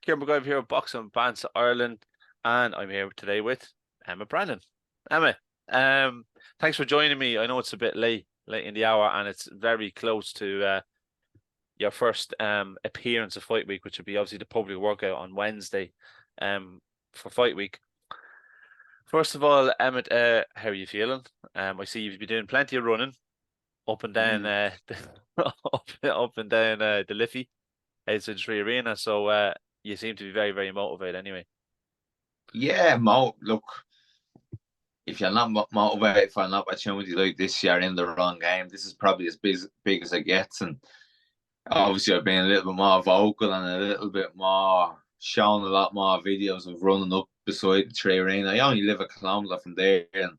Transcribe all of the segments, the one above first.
Kieran McGive here with Boxing Bants Ireland, and I'm here today with Emmet Brennan. Emmet, thanks for joining me. I know it's a bit late in the hour, and it's very close to your first appearance of Fight Week, which will be obviously the public workout on Wednesday for Fight Week. First of all, Emmet, how are you feeling? I see you've been doing plenty of running up and down up and down the Liffey outside 3ARENA, so you seem to be very, very motivated anyway. Yeah, look, if you're not motivated for an opportunity like this, you're in the wrong game. This is probably as big as it gets, and obviously I've been a little bit more vocal and a little bit more showing a lot more videos of running up beside the 3ARENA. I only live a kilometre from there, and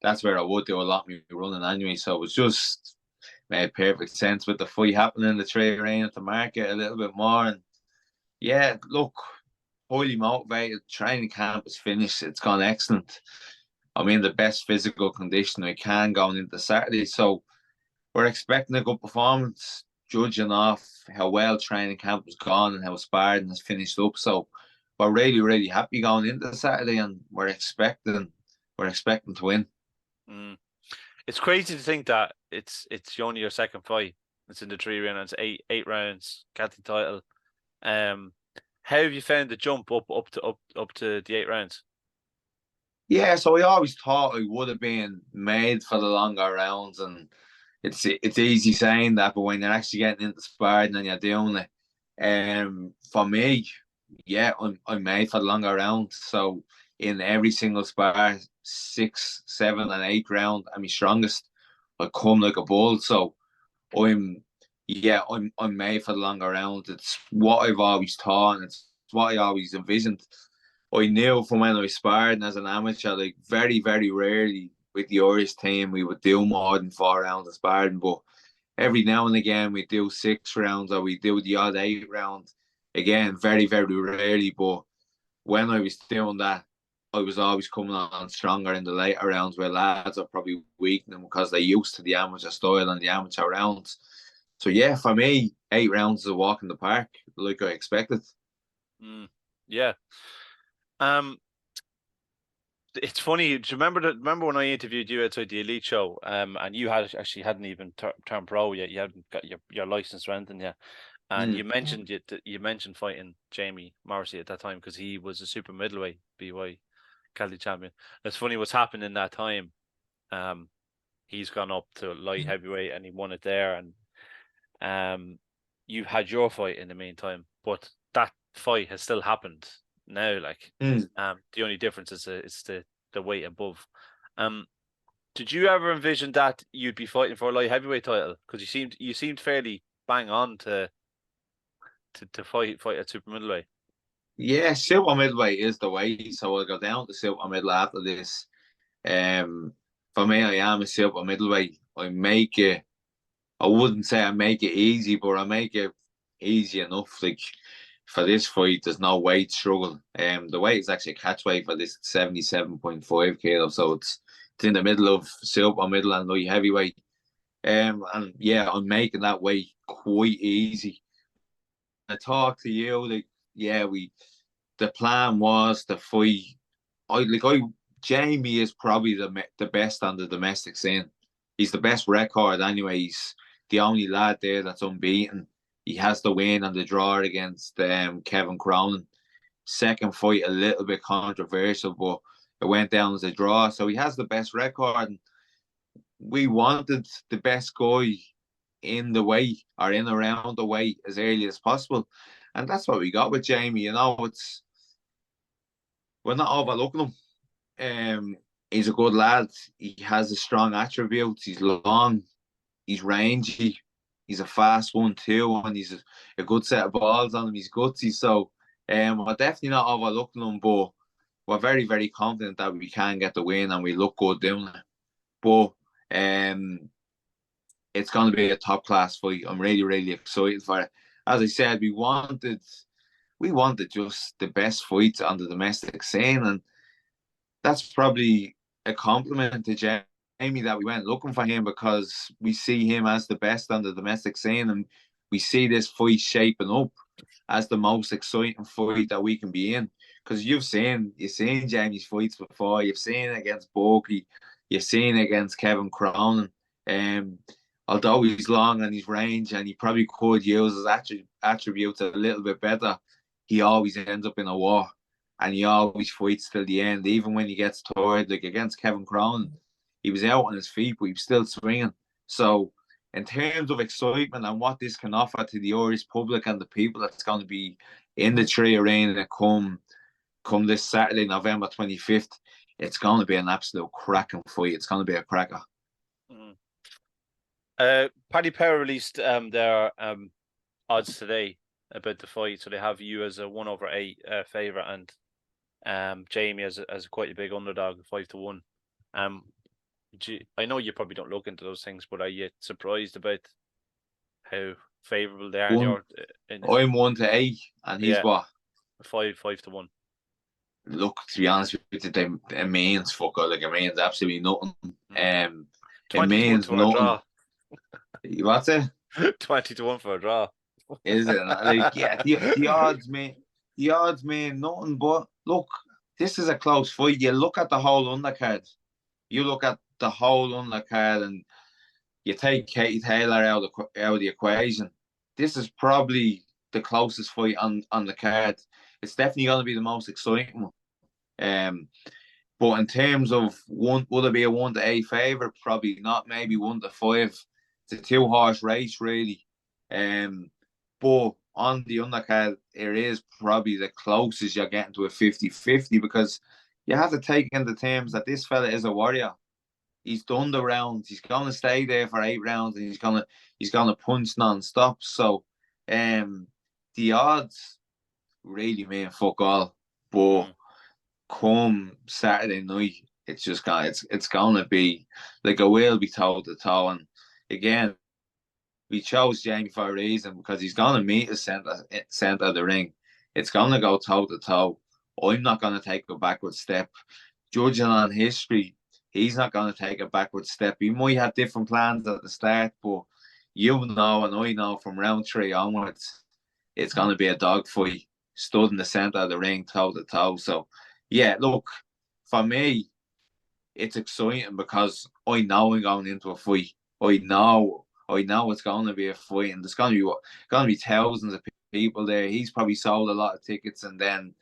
that's where I would do a lot of me running anyway. So it was just made perfect sense with the fight happening in the 3ARENA to market a little bit more. And yeah, look, highly motivated. Training camp is finished. It's gone excellent. I'm in the best physical condition we can going into Saturday. So we're expecting a good performance, judging off how well training camp has gone and how sparring has finished up. So we're really, really happy going into Saturday, and we're expecting to win. It's crazy to think that it's only your second fight. It's in the 3ARENA. It's eight rounds, got the title. How have you found the jump up to the 8 rounds? Yeah, so I always thought I would have been made for the longer rounds, and it's easy saying that, but when you're actually getting into sparring and you're doing it, for me, yeah, I'm made for the longer rounds. So in every single spar, 6, 7, and 8 round, I'm my strongest. I come like a bull. So I'm made for the longer rounds. It's what I've always thought, and it's what I always envisioned. I knew from when I was sparring as an amateur, like very, very rarely with the Irish team we would do more than 4 rounds of sparring, but every now and again we do 6 rounds or we do the odd 8 rounds. Again, very, very rarely, but when I was doing that, I was always coming on stronger in the later rounds, where lads are probably weakening because they're used to the amateur style and the amateur rounds. So yeah, for me, 8 rounds is a walk in the park, like I expected. Yeah. It's funny. Do you remember when I interviewed you outside the Elite Show? And you hadn't even turned pro yet. You hadn't got your license or anything yet. And you mentioned fighting Jamie Morrisey at that time because he was a super middleweight BY Celtic champion. It's funny what's happened in that time. He's gone up to light heavyweight and he won it there. And you had your fight in the meantime, but that fight has still happened now. Like the only difference is the weight above. Did you ever envision that you'd be fighting for a light heavyweight title? Because you seemed fairly bang on to fight at super middleweight. Yeah, super middleweight is the way. So I'll go down to super middle after this. For me, I am a super middleweight. I make it. I wouldn't say I make it easy, but I make it easy enough. Like for this fight, there's no weight struggle. The weight is actually a catch weight for this 77.5 kilos, so it's in the middle of super middle and light heavyweight. And yeah, I'm making that weight quite easy. I talk to you, like, yeah, the plan was to fight. Jamie is probably the best on the domestic scene. He's the best record anyway. He's the only lad there that's unbeaten. He has the win and the draw against Kevin Cronin. Second fight a little bit controversial, but it went down as a draw. So he has the best record. And we wanted the best guy in the weight or in around the weight as early as possible, and that's what we got with Jamie. You know, we're not overlooking him. He's a good lad. He has a strong attributes. He's long. He's rangy. He's a fast one too, and he's a good set of balls on him. He's gutsy. So, we're definitely not overlooking him, but we're very, very confident that we can get the win and we look good doing it. But it's going to be a top class fight. I'm really, really excited for it. As I said, we wanted just the best fights on the domestic scene, and that's probably a compliment to Jamie that we went looking for him, because we see him as the best on the domestic scene, and we see this fight shaping up. as the most exciting fight that we can be in. Because you've seen Jamie's fights before. You've seen it against Borky. You've seen it against Kevin Cronin. Although he's long and his range and he probably could use his attributes a little bit better, he always ends up in a war. And he always fights till the end, even when he gets tired. Like against Kevin Cronin, he was out on his feet, but he was still swinging. So, in terms of excitement and what this can offer to the Irish public and the people that's going to be in the 3ARENA come this Saturday, November 25th, it's going to be an absolute cracking fight. It's going to be a cracker. Paddy Power released their odds today about the fight, so they have you as a 1/8 favourite and Jamie as quite a big underdog, 5-1. I know you probably don't look into those things, but are you surprised about how favourable they are? I'm 1-8, and he's what? 5-1. Look, to be honest with you, it means fuck all. Like, it means absolutely nothing. It means nothing. What's it? 20-1 for a draw. Is it? Like, yeah, the odds, man. The odds mean nothing. But look, this is a close fight. You look at the whole undercard. And you take Katie Taylor out of the equation. This is probably the closest fight on the card. It's definitely going to be the most exciting one. But in terms of would it be a 1-8 favourite? Probably not. Maybe 1-5. It's a 2-horse race, really. But on the undercard, it is probably the closest you're getting to a 50-50, because you have to take into terms that this fella is a warrior. He's done the rounds. He's gonna stay there for 8 rounds, and he's gonna punch non-stop. So, the odds really mean fuck all. But come Saturday night, it's gonna be like, it will be toe to toe. And again, we chose Jamie for a reason, because he's gonna meet the center of the ring. It's gonna go toe to toe. I'm not gonna take a backward step. Judging on history, he's not going to take a backward step. He might have different plans at the start, but you know and I know from round 3 onwards, it's going to be a dogfight, stood in the centre of the ring, toe to toe. So, yeah, look, for me, it's exciting because I know I'm going into a fight. I know it's going to be a fight, and there's going to be thousands of people there. He's probably sold a lot of tickets, and then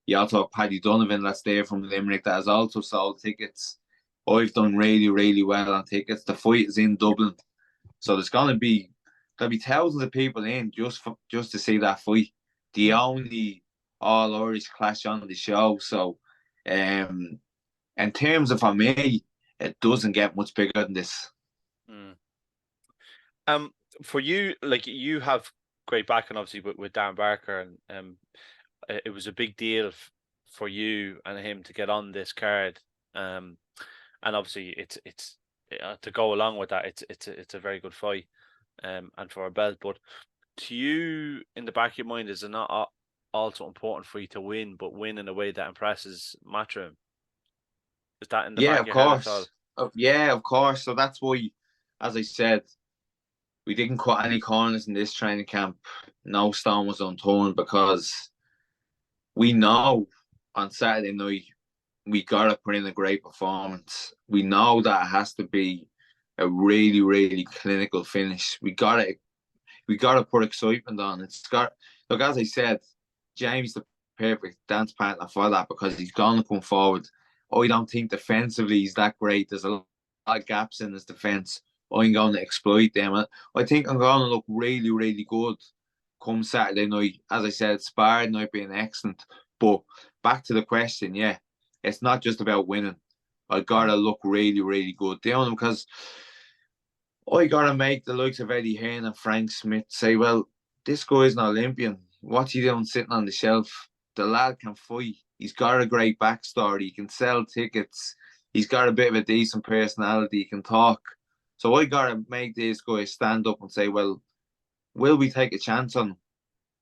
you also have Paddy Donovan that's there from Limerick that has also sold tickets. I've done really, really well on tickets. The fight is in Dublin, so there'll be thousands of people in just to see that fight. The only all Irish clash on the show. So, in terms of, for me, it doesn't get much bigger than this. For you, like, you have great backing, obviously, with Dan Barker, and it was a big deal for you and him to get on this card. And obviously, it's to go along with that, it's a very good fight, and for a belt. But to you, in the back of your mind, is it not also important for you to win, but win in a way that impresses Matchroom? Is that in the back of your head at all? Yeah, of course. So that's why, as I said, we didn't cut any corners in this training camp. No stone was unturned, because we know on Saturday night we gotta put in a great performance. We know that it has to be a really, really clinical finish. We gotta put excitement on. Look, as I said, Jamie's the perfect dance partner for that, because he's gonna come forward. I don't think defensively he's that great. There's a lot of gaps in his defense. I'm going to exploit them. I think I'm going to look really, really good come Saturday night. As I said, sparring night being excellent. But back to the question, yeah, it's not just about winning. I gotta look really, really good. Because I gotta make the likes of Eddie Hearn and Frank Smith say, well, this guy's an Olympian. What's he doing sitting on the shelf? The lad can fight. He's got a great backstory. He can sell tickets. He's got a bit of a decent personality. He can talk. So I gotta make these guys stand up and say, well, will we take a chance on him?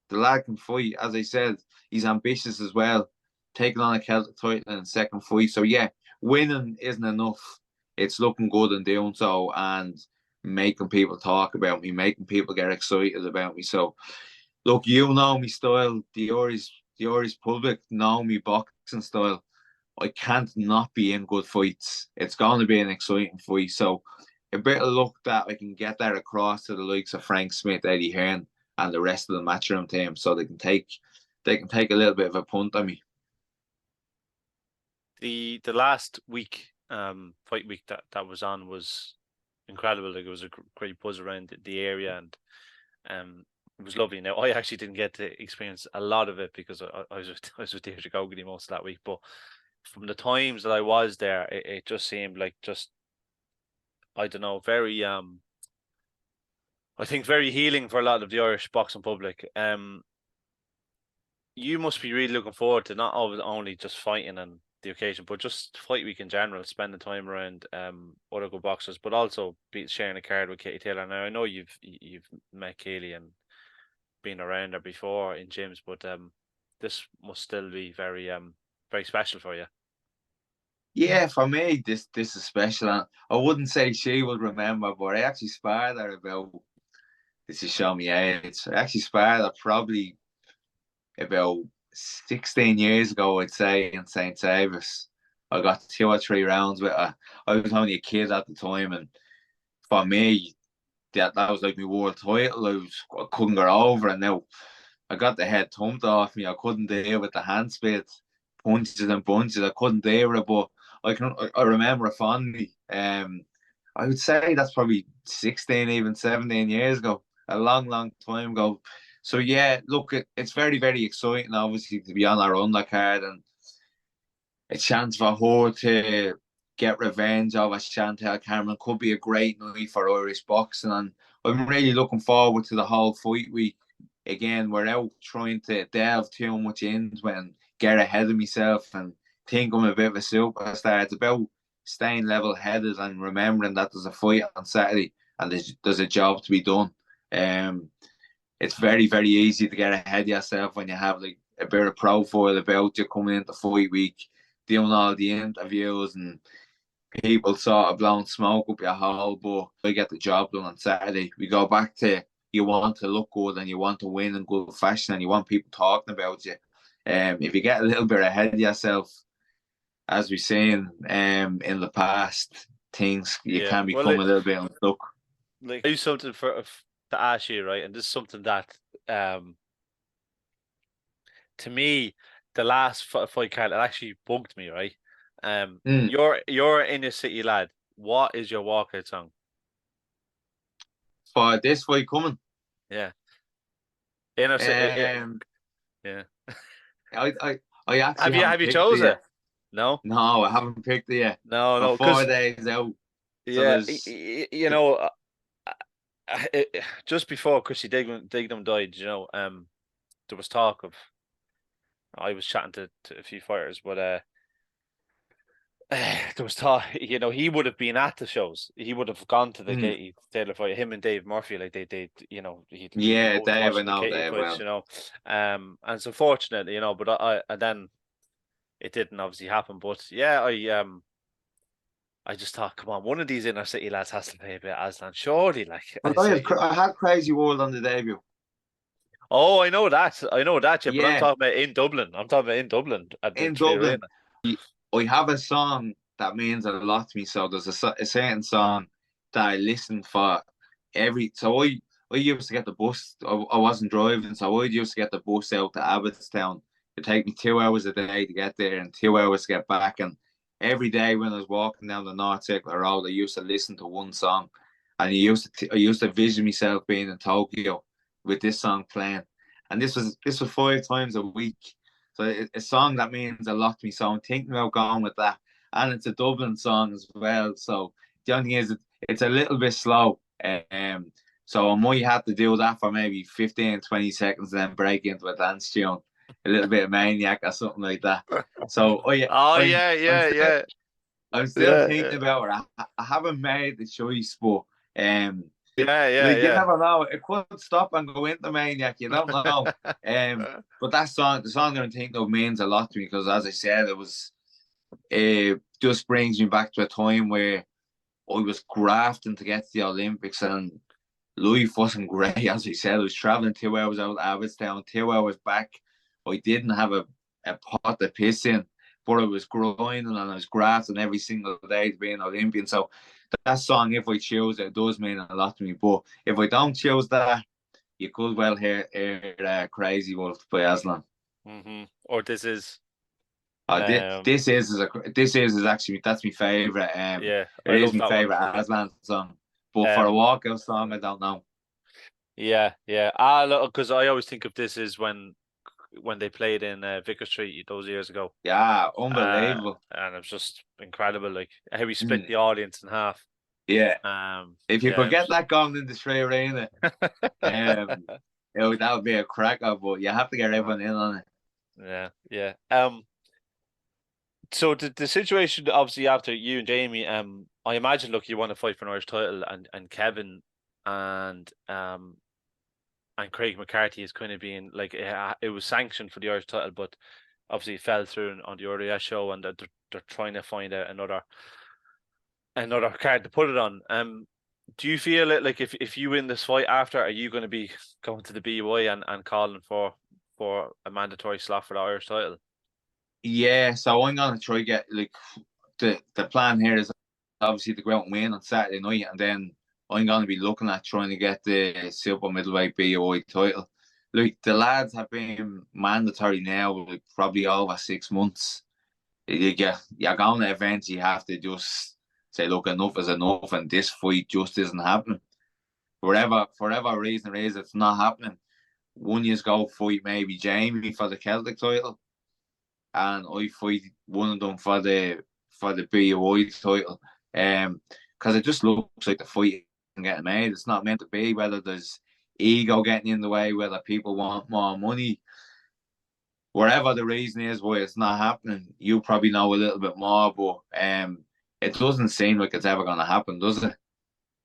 The lad can fight. As I said, he's ambitious as well. Taking on a Celtic title in the second fight. So yeah, winning isn't enough. It's looking good and doing so, and making people talk about me, making people get excited about me. So Look, you know me style. The Irish public know me boxing style. I can't not be in good fights. It's going to be an exciting fight. So a bit of luck that I can get that across to the likes of Frank Smith, Eddie Hearn, and the rest of the matchroom team, so they can take a little bit of a punt on me. The last week, fight week that was on was incredible. Like, it was a great buzz around the area, and it was lovely. Now, I actually didn't get to experience a lot of it because I was with I was with Deirdre Gogarty most of that week. But from the times that I was there, it just seemed like, just, I don't know, very I think very healing for a lot of the Irish boxing public. You must be really looking forward to not only just fighting and the occasion, but just fight week in general, spending time around other good boxers, but also sharing a card with Katie Taylor. Now, I know you've met Kaylee and been around her before in gyms, but this must still be very special for you. Yeah, for me, this is special. And I wouldn't say she would remember, but I actually sparred her about. This is show me age. I actually sparred her probably about 16 years ago, I'd say, in St. Davis. I got 2 or 3 rounds with her. I was only a kid at the time, and for me, that was like my world title. I couldn't get over, and now I got the head thumped off me. I couldn't deal with the hand spit, punches and bunches. I couldn't deal with it, but I remember it fondly. I would say that's probably 16, even 17 years ago, a long, long time ago. So yeah, look, it's very, very exciting, obviously, to be on our undercard, and a chance for her to get revenge over Chantal Cameron could be a great night for Irish boxing. And I'm really looking forward to the whole fight week. Again, without trying to delve too much into it and get ahead of myself and think I'm a bit of a superstar. It's about staying level headed and remembering that there's a fight on Saturday and there's a job to be done. Um, it's very, very easy to get ahead of yourself when you have like a bit of profile about you coming into fight week, doing all the interviews, and people sort of blowing smoke up your hole. But I get the job done on Saturday. We go back to, you want to look good and you want to win in good fashion and you want people talking about you. If you get a little bit ahead of yourself, as we've seen in the past, things you Yeah, can well, become a little bit unstuck. like, I do something to ask you, right? And this is something that to me, the last fight card, it actually bugged me, right? Mm. You're in the city, lad. What is your walkout song? For this fight coming, Yeah, inner city. um, Yeah. I, I, I actually Have you haven't have you picked it chose yet. it? No, No, I haven't picked it yet. no, I'm no. four Because, days out. So yeah, there's you know, just before Chrissy Dignam died, there was talk of, I was chatting to a few fighters, but there was talk, he would have been at the shows. He would have gone to the mm, Katie Taylor fight. Him and Dave Murphy, like they he'd yeah, loads Dave, I watching the know Katie Dave fights, well. and it's unfortunate, but I and then it didn't obviously happen. But yeah, I just thought, come on, one of these inner city lads has to play a bit of Aslan, surely. Like, But I say, I had Crazy World on the debut. oh, I know that, yeah, but I'm Yeah, talking about in Dublin. I'm talking about in Dublin at the in 3ARENA. Dublin, I have a song that means a lot to me. So there's a certain song that I listen for every. So I used to get the bus. I wasn't driving, so I used to get the bus out to Abbottstown. It take me 2 hours a day to get there and 2 hours to get back. And every day when I was walking down the North Circular Road, I used to listen to one song, and I used to vision myself being in Tokyo with this song playing. And this was 5 times a week. So a song that means a lot to me. So I'm thinking about going with that. And it's a Dublin song as well. So the only thing is, it's a little bit slow. So I might have to do that for maybe 15, 20 seconds and then break into a dance tune. A little bit of Maniac or something like that. So yeah, Oh, I'm yeah, I'm yeah, still yeah, I'm still yeah, thinking yeah, about it. I haven't made the choice, but yeah, yeah, like you yeah. never know. It could stop and go into Maniac. You don't know. But that song, the song that I'm thinking of, means a lot to me because, as I said, it just brings me back to a time where I was grafting to get to the Olympics, and life wasn't great, as I said. I was traveling 2 hours out of Abbottstown, 2 hours back. I didn't have a pot to piss in, but I was grinding and I was grafting every single day to be an Olympian. So that song, if I choose it, does mean a lot to me. But if I don't choose that, you could well hear Crazy Wolf by Aslan. Or this is. This is actually that's my favorite. Yeah, It I is love my that one. favorite Aslan song. But for a Um, walkout song, I don't know. yeah, yeah. Look, because I always think of this as when they played in Vicar Street those years ago. Yeah, unbelievable. And it was just incredible, like how he split Mm, the audience in half. yeah, if you could Yeah, get that going in the 3ARENA, um, that would be a cracker. But you have to get everyone in on it. yeah, yeah. So the situation obviously after you and Jamie, I imagine look you want to fight for an Irish title and Kevin and Craig McCarthy is kind of being like it was sanctioned for the Irish title, but obviously it fell through on the RDS show, and they're trying to find out another card to put it on. Do you feel it like if you win this fight after, are you going to be going to the BUI and calling for a mandatory slot for the Irish title? Yeah, so I'm gonna try get like the plan here is obviously to go out and win on Saturday night, and then I'm gonna be looking at trying to get the super middleweight BOI title. Like the lads have been mandatory now, like probably over 6 months. You're going to events, you have to just say, look, enough is enough, and this fight just isn't happening. For whatever reason it is, it's not happening. 1 year's go fight maybe Jamie for the Celtic title, and I fight one of them for the BOI title. Because it just looks like the fight isn't getting made. It's not meant to be. Whether there's ego getting in the way, whether people want more money, whatever the reason is why it's not happening, you probably know a little bit more. But it doesn't seem like it's ever going to happen, does it?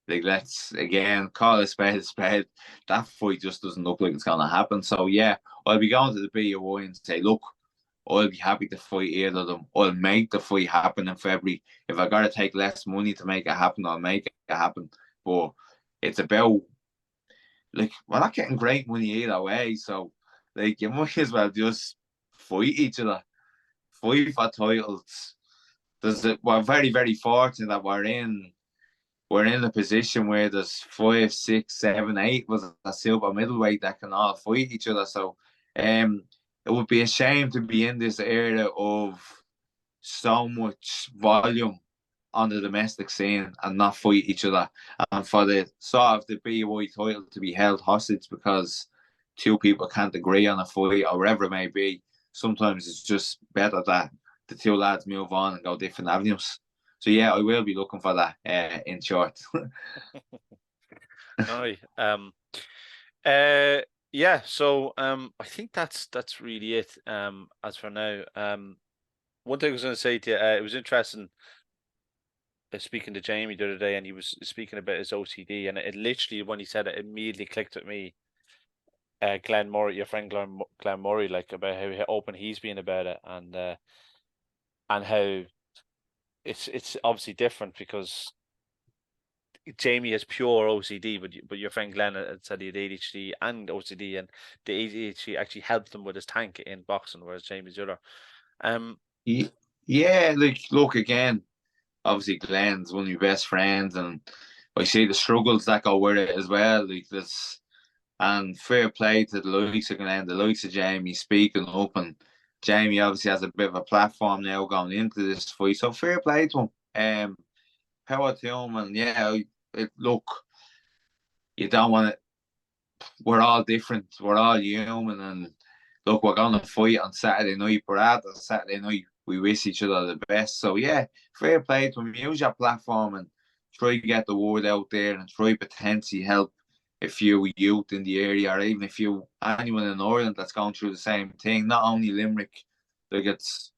Like, let's again call a spade a spade. That fight just doesn't look like it's going to happen. So yeah, I'll be going to the BOI and say, look, I'll be happy to fight either of them. I'll make the fight happen in February. If I gotta take less money to make it happen, I'll make it happen. But it's about like we're not getting great money either way. So like you might as well just fight each other. Fight for titles. We're very, very fortunate that we're in a position where there's 5, 6, 7, 8 was a silver middleweight that can all fight each other. So it would be a shame to be in this area of so much volume on the domestic scene and not fight each other, and for the sort of the BOI title to be held hostage because two people can't agree on a fight or whatever it may be. Sometimes it's just better that the two lads move on and go different avenues. So yeah, I will be looking for that in short. Aye. Uh, yeah. So I think that's really it. As for now, one thing I was going to say to you, it was interesting speaking to Jamie the other day, and he was speaking about his OCD, and it literally when he said it, immediately clicked with me. Glenn Murray, your friend Glenn Murray, like about how open he's been about it, and how it's obviously different because Jamie has pure OCD, but your friend Glenn had said he had ADHD and OCD, and the ADHD actually helped him with his tank in boxing, whereas Jamie's the other. Yeah, like look again. Obviously, Glenn's one of my best friends, and I see the struggles that go with it as well. Like this, and fair play to the likes of Glenn, the likes of Jamie speaking up, and Jamie obviously has a bit of a platform now going into this fight. So fair play to him. Power to him, and yeah, look, you don't want it. We're all different. We're all human, and look, we're gonna fight on Saturday night. But after Saturday night, we wish each other the best. So yeah, fair play to him. Use your platform and try to get the word out there, and try potentially help a few youth in the area, or even if you anyone in Ireland that's going through the same thing. Not only Limerick, like it's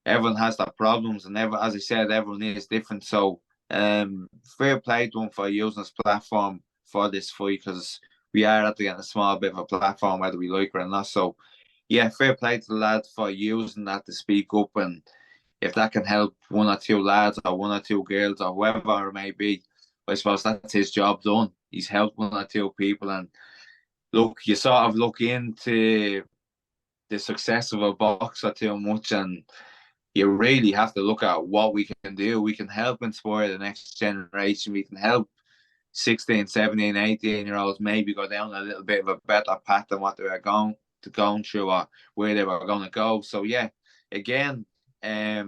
everyone has their problems, and as I said, everyone is different. So fair play to him for using his platform for this fight, because we are at to get a small bit of a platform whether we like it or not. So yeah, fair play to the lad for using that to speak up, and if that can help one or two lads or one or two girls or whoever it may be, I suppose that's his job done. he's helped one or two people. And look, you sort of look into the success of a boxer too much, and you really have to look at what we can do. We can help inspire the next generation. We can help 16, 17, 18-year-olds maybe go down a little bit of a better path than what they were going through or where they were going to go. So yeah, again, I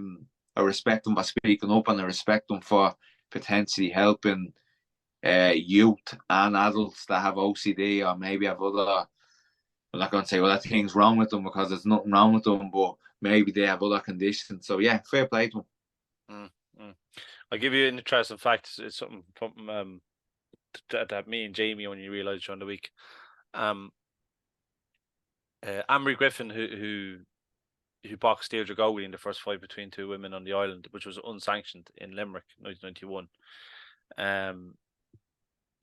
respect them for speaking up, and I respect them for potentially helping youth and adults that have OCD or maybe have other. I'm not going to say, well, that thing's wrong with them, because there's nothing wrong with them, but maybe they have other conditions. So yeah, fair play to them. I'll give you an interesting fact. It's something from that me and Jamie only realised during the week. Amory Griffin, who boxed Deirdre Gowley in the first fight between two women on the island, which was unsanctioned in Limerick, 1991.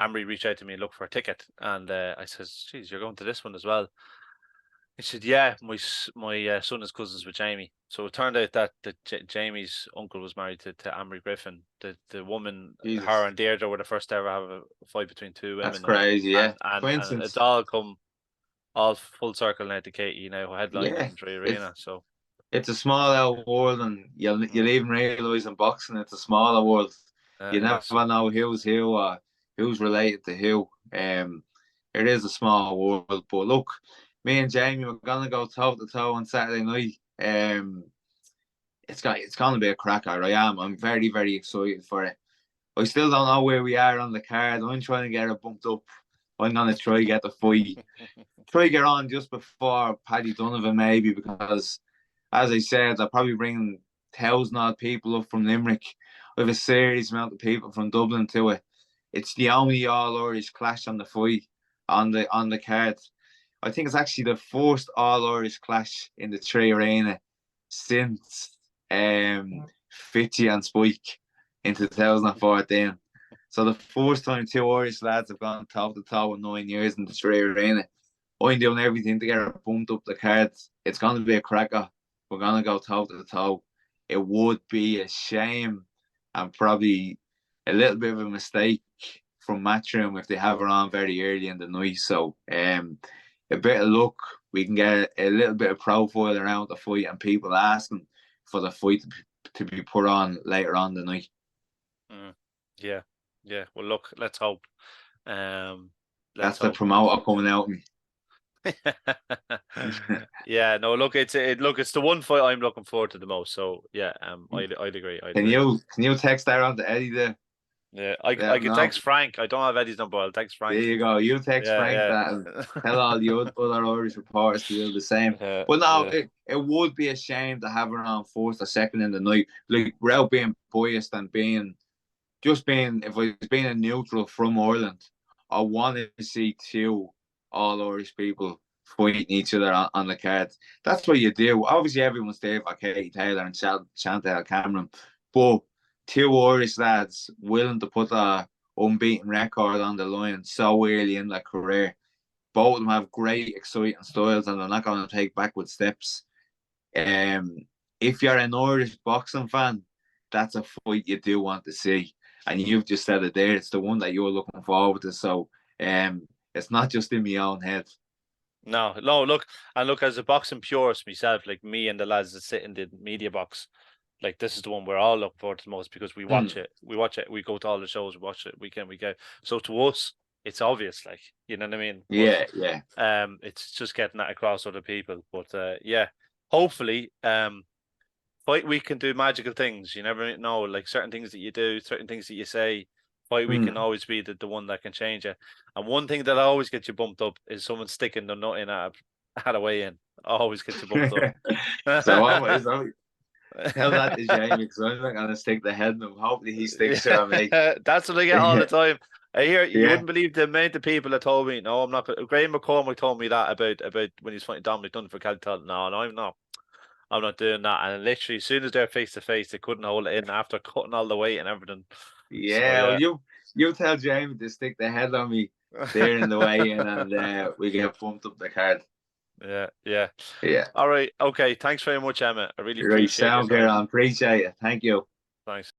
Amory reached out to me and looked for a ticket, and I says, "Geez, you're going to this one as well?" He said, "Yeah, my son is cousins with Jamie." So it turned out that Jamie's uncle was married to Amory Griffin. The woman, Jesus. her and Deirdre were the first to ever have a fight between two women. That's crazy, yeah. And it's all come all full circle now to Katie, headlining in 3ARENA. So it's a smaller world, and you'll even realise in boxing it's a smaller world. You never know who's who or who's related to who. It is a small world, but look, me and Jamie we're gonna go toe to toe on Saturday night. It's gonna be a cracker. I'm very, very excited for it. I still don't know where we are on the card. I'm trying to get it bumped up. I'm gonna try to get the fight. Try to get on just before Paddy Donovan, maybe, because as I said, I'll probably bring 1,000-odd people up from Limerick. I have a serious amount of people from Dublin to it. It's the only All-Irish clash on the fight on the card. I think it's actually the first All-Irish clash in the 3ARENA since Fitchy and Spike in 2014. So the first time two Irish lads have gone toe to toe in 9 years in the 3ARENA. I'm doing everything to get it bumped up the cards. It's going to be a cracker. We're going to go toe to toe. It would be a shame and probably a little bit of a mistake from Matchroom if they have it on very early in the night. So a bit of luck, we can get a little bit of profile around the fight and people asking for the fight to be put on later on the night. Yeah. Well, look, let's hope. That's the promoter coming out me. Yeah, no, look, it's the one fight I'm looking forward to the most. So yeah, I'd agree. Can you text that on to Eddie there? Yeah, I can text Frank. I don't have Eddie's number. I'll text Frank. There you go. You text Frank that and tell all the other Irish reporters to do the same. But no, it would be a shame to have her on first or second in the night, like without being biased and if I was being a neutral from Ireland, I want to see two All-Irish people fighting each other on the cards. That's what you do. Obviously, everyone's there for Katie Taylor and Chantal Cameron, but two Irish lads willing to put a unbeaten record on the line so early in their career. Both of them have great, exciting styles, and they're not going to take backward steps. If you're an Irish boxing fan, that's a fight you do want to see. And you've just said it there. It's the one that you're looking forward to. So it's not just in my own head. No, look, as a boxing purist myself, like me and the lads that sit in the media box, like this is the one we're all looking forward to the most because we watch it. We go to all the shows, we watch it week in, week out. So to us, it's obvious, like, you know what I mean? Yeah. It's just getting that across to other people. But hopefully, fight week can do magical things. You never know, like certain things that you do, certain things that you say. Fight week can always be the one that can change it. And one thing that always gets you bumped up is someone sticking their nut in at a weigh-in. Always gets you bumped up. So tell that to Jamie, because I'm not going to stick the head in him. Hopefully he sticks to him. That's what I get all the time. I hear you wouldn't believe the amount of people that told me, no, I'm not. Graham McCormick told me that about when he's fighting Dominic Dunn for Calton. No, I'm not doing that. And literally, as soon as they're face to face, they couldn't hold it in after cutting all the weight and everything. Yeah, so, you tell Jamie to stick the head on me there in the way in, and we get bumped up the card. Yeah. All right. Okay. Thanks very much, Emmet. I really appreciate it. Sounds good. I appreciate it. Thank you. Thanks.